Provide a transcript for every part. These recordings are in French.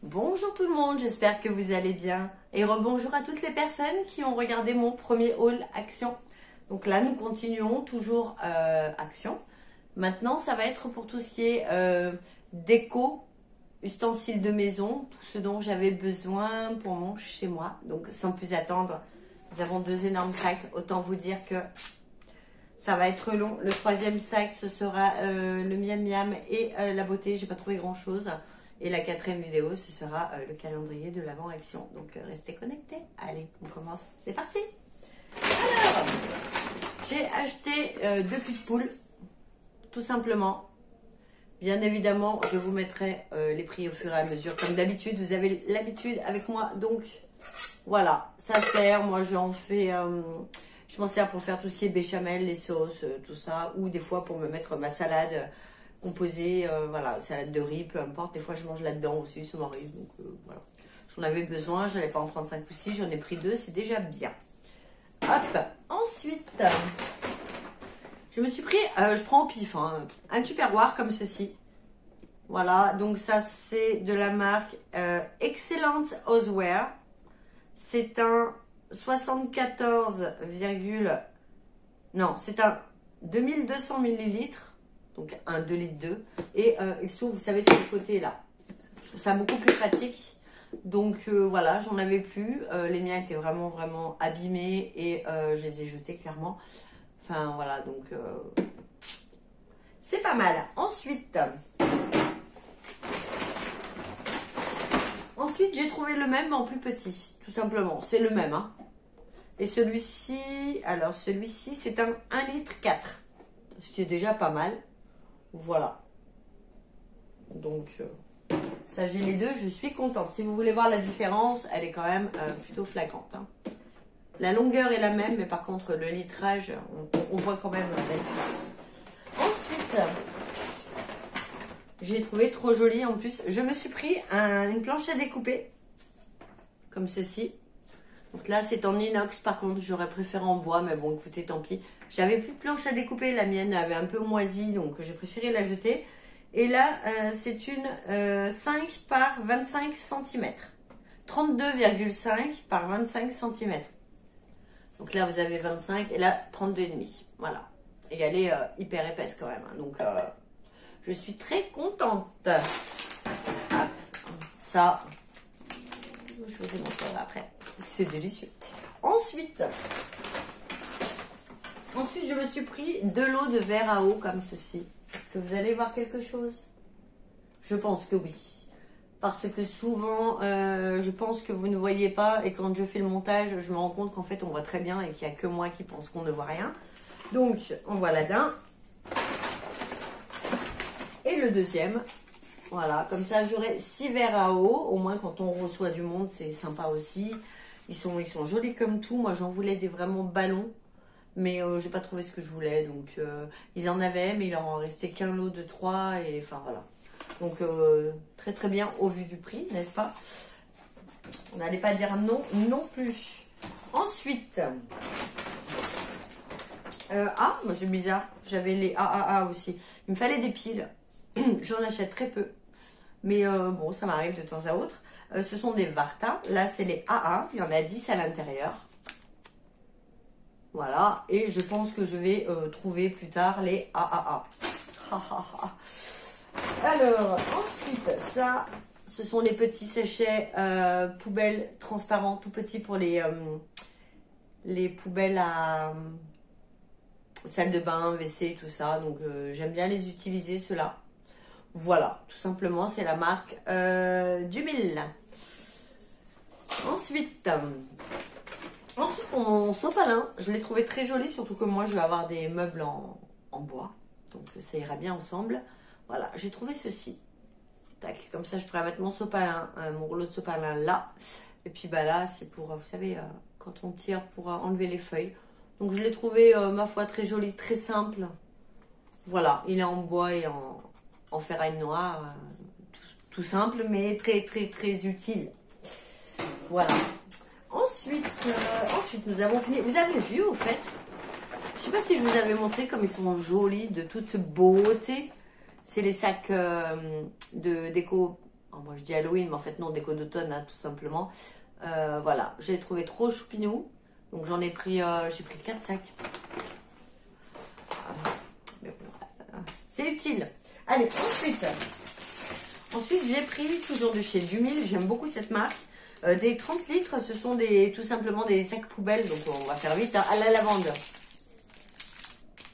Bonjour tout le monde, j'espère que vous allez bien. Et rebonjour à toutes les personnes qui ont regardé mon premier haul Action. Donc là, nous continuons toujours Action. Maintenant, ça va être pour tout ce qui est déco, ustensiles de maison, tout ce dont j'avais besoin pour mon chez moi. Donc sans plus attendre, nous avons deux énormes sacs. Autant vous dire que ça va être long. Le troisième sac, ce sera le miam miam et la beauté. J'ai pas trouvé grand chose. Et la quatrième vidéo, ce sera le calendrier de l'Avent Action. Donc restez connectés. Allez, on commence. C'est parti. Alors, j'ai acheté deux culs de poule, tout simplement. Bien évidemment, je vous mettrai les prix au fur et à mesure. Comme d'habitude, vous avez l'habitude avec moi. Donc voilà, ça sert. Moi, j'en fais... je m'en sers pour faire tout ce qui est béchamel, les sauces, tout ça. Ou des fois pour me mettre ma salade composée, voilà, salade de riz, peu importe. Des fois, je mange là-dedans aussi, ça m'arrive. Donc voilà, j'en avais besoin. Je n'allais pas en prendre 5 ou 6. J'en ai pris 2, c'est déjà bien. Hop, ensuite, je me suis pris, je prends au pif, hein, un tupperware comme ceci. Voilà, donc ça, c'est de la marque Excellent Houseware. C'est un 74, non, c'est un 2200 millilitres, donc un 2 litres 2. Et il s'ouvre, vous savez, sur le côté là. Je trouve ça beaucoup plus pratique. Donc voilà, j'en avais plus. Les miens étaient vraiment, vraiment abîmés et je les ai jetés clairement. Enfin voilà, donc c'est pas mal. Ensuite, j'ai trouvé le même en plus petit, tout simplement. C'est le même, hein. Et celui-ci, alors celui-ci, c'est un 1 litre 4, ce qui est déjà pas mal. Voilà. Donc, ça, j'ai les deux, je suis contente. Si vous voulez voir la différence, elle est quand même plutôt flagrante, hein. La longueur est la même, mais par contre, le litrage, on voit quand même la différence. Ensuite, j'ai trouvé trop joli en plus. Je me suis pris une planche à découper, comme ceci. Donc là, c'est en inox. Par contre, j'aurais préféré en bois, mais bon, écoutez, tant pis. J'avais plus de planche à découper. La mienne avait un peu moisi, donc j'ai préféré la jeter. Et là, c'est une 5 par 25 cm. 32,5 par 25 cm. Donc là, vous avez 25 et là, 32,5. Voilà. Et elle est hyper épaisse quand même, hein. Donc, je suis très contente. Hop, ça, je vous ai montré après. C'est délicieux. Ensuite, je me suis pris de l'eau de verre à eau comme ceci. Est-ce que vous allez voir quelque chose? Je pense que oui. Parce que souvent, je pense que vous ne voyez pas. Et quand je fais le montage, je me rends compte qu'en fait, on voit très bien et qu'il n'y a que moi qui pense qu'on ne voit rien. Donc, on voit là d'un. Et le deuxième. Voilà, comme ça, j'aurai 6 verres à eau. Au moins, quand on reçoit du monde, c'est sympa aussi. Ils sont jolis comme tout. Moi, j'en voulais des vraiment ballons. Mais je n'ai pas trouvé ce que je voulais. Donc, ils en avaient, mais il en restait qu'un lot de 3. Et enfin, voilà. Donc, très très bien au vu du prix, n'est-ce pas? On n'allait pas dire non, non plus. Ensuite, moi c'est bizarre. J'avais les AAA aussi. Il me fallait des piles. J'en achète très peu. Mais bon, ça m'arrive de temps à autre. Ce sont des Varta. Là, c'est les AA. Il y en a 10 à l'intérieur. Voilà. Et je pense que je vais trouver plus tard les AAA. Alors, ensuite, ça, ce sont les petits sachets poubelles transparents, tout petits pour les poubelles à salle de bain, WC, tout ça. Donc, j'aime bien les utiliser, ceux-là. Voilà, tout simplement, c'est la marque Dumil. Ensuite, mon sopalin, je l'ai trouvé très joli, surtout que moi, je vais avoir des meubles en bois. Donc, ça ira bien ensemble. Voilà, j'ai trouvé ceci. Tac, comme ça, je pourrais mettre mon sopalin, mon rouleau de sopalin là. Et puis, bah là, c'est pour, vous savez, quand on tire pour enlever les feuilles. Donc, je l'ai trouvé, ma foi, très joli, très simple. Voilà, il est en bois et en ferraille noire. Tout simple, mais très, très, très utile. Voilà. Ensuite, nous avons fini. Vous avez vu, au fait, je sais pas si je vous avais montré comme ils sont jolis, de toute beauté. C'est les sacs de déco Alors, moi je dis Halloween, mais en fait non, déco d'automne, hein, tout simplement. Voilà, je l'ai trouvé trop choupinou. Donc j'en ai pris, j'ai pris 4 sacs. Mais bon, c'est utile. Allez, ensuite j'ai pris, toujours de chez Dumil, j'aime beaucoup cette marque. Des 30 litres, ce sont tout simplement des sacs poubelles, donc on va faire vite, hein, à la lavande.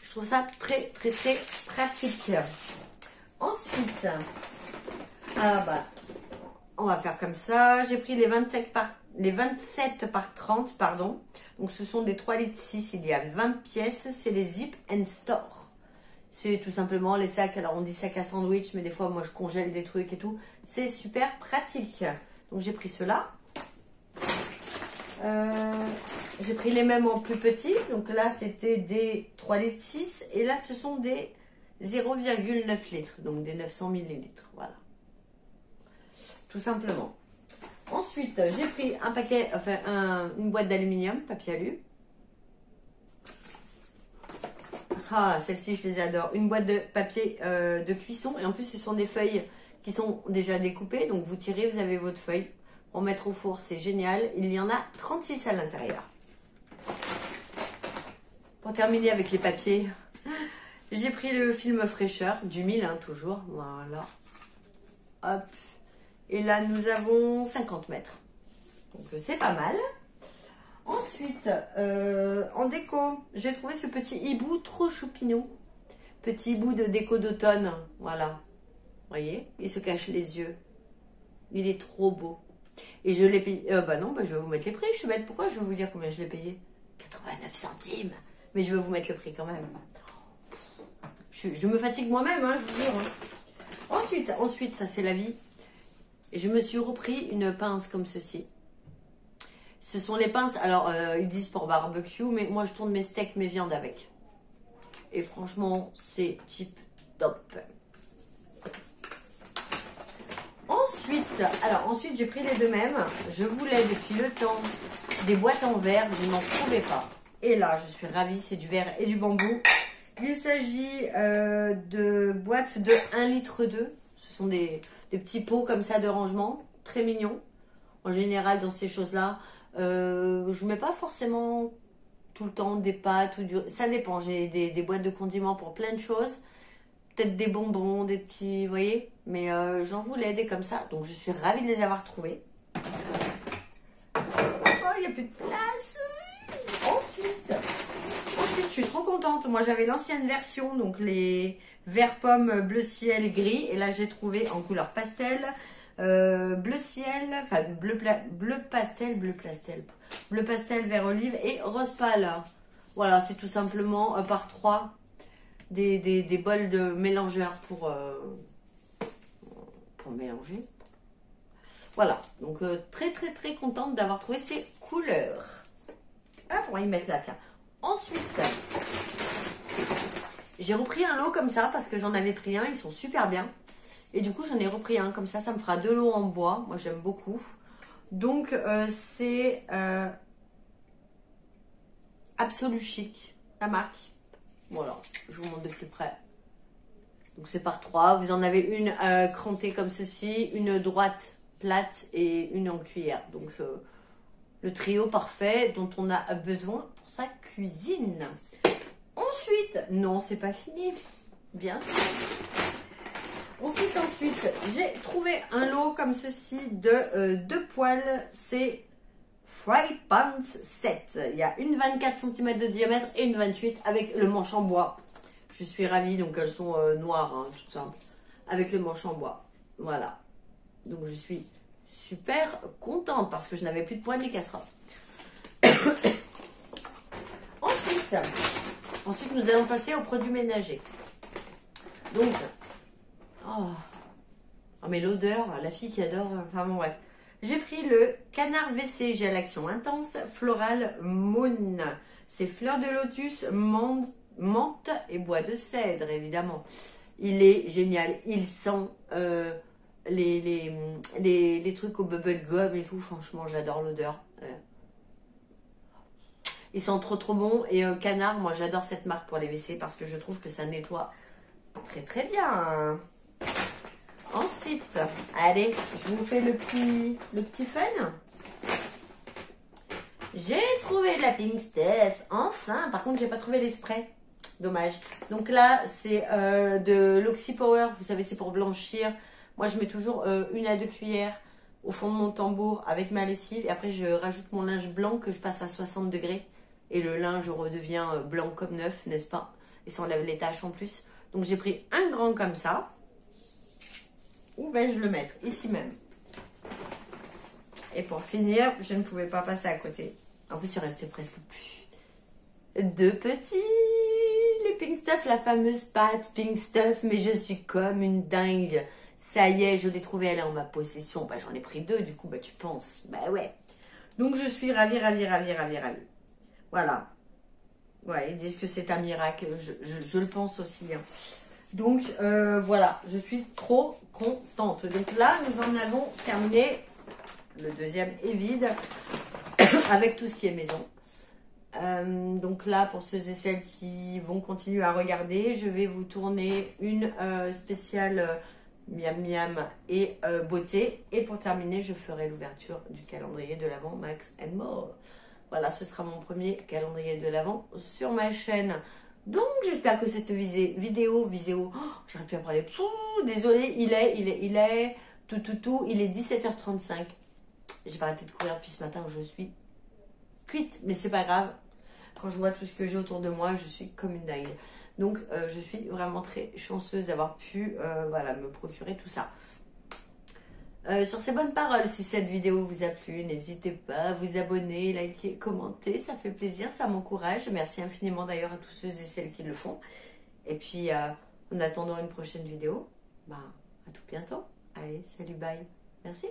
Je trouve ça très très très pratique. Ensuite, on va faire comme ça. J'ai pris les 27 par 30, pardon. Donc ce sont des 3 litres 6, il y a 20 pièces, c'est les Zip and Store. C'est tout simplement les sacs, alors on dit sac à sandwich, mais des fois moi je congèle des trucs et tout. C'est super pratique. Donc j'ai pris ceux-là. J'ai pris les mêmes en plus petits. Donc là c'était des 3 litres 6 et là ce sont des 0,9 litres. Donc des 900 millilitres. Voilà. Tout simplement. Ensuite j'ai pris un paquet, enfin une boîte d'aluminium, papier alu. Ah, celles-ci je les adore. Une boîte de papier de cuisson et en plus ce sont des feuilles qui sont déjà découpées. Donc vous tirez, vous avez votre feuille. Pour mettre au four, c'est génial. Il y en a 36 à l'intérieur. Pour terminer avec les papiers, j'ai pris le film fraîcheur, Dumil, hein, toujours. Voilà. Hop. Et là, nous avons 50 mètres. Donc, c'est pas mal. Ensuite, en déco, j'ai trouvé ce petit hibou trop choupinou. Petit hibou de déco d'automne. Voilà. Vous voyez, il se cache les yeux. Il est trop beau. Et je l'ai payé. Bah non, je vais vous mettre les prix. Je suis bête. Pourquoi je vais vous dire combien je l'ai payé? 89 centimes. Mais je vais vous mettre le prix quand même. Je me fatigue moi-même, hein, je vous jure. Hein. Ensuite, ça c'est la vie. Je me suis repris une pince comme ceci. Ce sont les pinces. Alors, ils disent pour barbecue, mais moi je tourne mes steaks, mes viandes avec. Et franchement, c'est tip top. Ensuite, j'ai pris les deux mêmes. Je voulais depuis le temps des boîtes en verre, je n'en trouvais pas. Et là, je suis ravie, c'est du verre et du bambou. Il s'agit de boîtes de 1,2 litre. Ce sont des petits pots comme ça de rangement, très mignons. En général, dans ces choses-là, je ne mets pas forcément tout le temps des pâtes ou ça dépend. J'ai des boîtes de condiments pour plein de choses. Peut-être des bonbons, des petits, vous voyez. Mais j'en voulais des comme ça. Donc, je suis ravie de les avoir trouvés. Oh, il n'y a plus de place. Ensuite, je suis trop contente. Moi, j'avais l'ancienne version. Donc, les verts pommes bleu ciel gris. Et là, j'ai trouvé en couleur pastel. Bleu ciel, enfin bleu pastel, vert olive et rose pâle. Voilà, c'est tout simplement par 3 des bols de mélangeurs pour mélanger. Voilà, donc très très très contente d'avoir trouvé ces couleurs. Ah, on va y mettre là, tiens. Ensuite, j'ai repris un lot comme ça parce que j'en avais pris un, ils sont super bien. Et du coup, j'en ai repris un comme ça me fera 2 lots en bois. Moi, j'aime beaucoup. Donc, c'est Absolu Chic, la marque. Voilà, je vous montre de plus près. Donc, c'est par 3. Vous en avez une crantée comme ceci, une droite plate et une en cuillère. Donc, le trio parfait dont on a besoin pour sa cuisine. Ensuite, non, c'est pas fini. Bien sûr. Ensuite, j'ai trouvé un lot comme ceci de 2 poêles. C'est Fry Pans 7. Il y a une 24 cm de diamètre et une 28 avec le manche en bois. Je suis ravie. Donc, elles sont noires, hein, tout simple. Avec le manche en bois. Voilà. Donc, je suis super contente parce que je n'avais plus de poêle ni casserole. Ensuite, nous allons passer aux produits ménagers. Donc... Oh, mais l'odeur, la fille qui adore, enfin bon bref. J'ai pris le canard WC gel action intense floral Moon. C'est fleurs de lotus, menthe et bois de cèdre évidemment. Il est génial, il sent les trucs au bubble gum et tout, franchement j'adore l'odeur. Il sent trop bon et canard, moi j'adore cette marque pour les WC parce que je trouve que ça nettoie très très bien. Ensuite, allez, je vous fais le petit fun. J'ai trouvé de la Pink Stuff, enfin. Par contre, j'ai pas trouvé les sprays. Dommage. Donc là, c'est de l'Oxy Power. Vous savez, c'est pour blanchir. Moi, je mets toujours 1 à 2 cuillères au fond de mon tambour avec ma lessive. Et après, je rajoute mon linge blanc que je passe à 60 degrés. Et le linge redevient blanc comme neuf, n'est-ce pas? Et ça enlève les taches en plus. Donc, j'ai pris un grand comme ça. Où vais-je le mettre? Ici même. Et pour finir, je ne pouvais pas passer à côté. En plus, il restait presque plus. 2 petits. Les Pink Stuff, la fameuse pâte Pink Stuff. Mais je suis comme une dingue. Ça y est, je l'ai trouvée, elle est en ma possession. Bah, j'en ai pris 2, du coup, bah, tu penses. Bah ouais. Donc, je suis ravie, ravie, ravie, ravie, ravie. Voilà. Ouais, ils disent que c'est un miracle. Je le pense aussi. Hein. Donc, voilà. Je suis trop contente. Donc là, nous en avons terminé. Le deuxième est vide. Avec tout ce qui est maison. Donc là, pour ceux et celles qui vont continuer à regarder, je vais vous tourner une spéciale miam miam et beauté. Et pour terminer, je ferai l'ouverture du calendrier de l'Avent Max & More. Voilà, ce sera mon premier calendrier de l'Avent sur ma chaîne. Donc, j'espère que cette vidéo, oh, j'aurais pu en parler. Désolée, il est, il est 17h35. J'ai pas arrêté de courir depuis ce matin, je suis cuite, mais c'est pas grave. Quand je vois tout ce que j'ai autour de moi, je suis comme une dingue. Donc, je suis vraiment très chanceuse d'avoir pu voilà, me procurer tout ça. Sur ces bonnes paroles, si cette vidéo vous a plu, n'hésitez pas à vous abonner, liker, commenter, ça fait plaisir, ça m'encourage. Merci infiniment d'ailleurs à tous ceux et celles qui le font. Et puis, en attendant une prochaine vidéo, bah, à tout bientôt. Allez, salut, bye. Merci.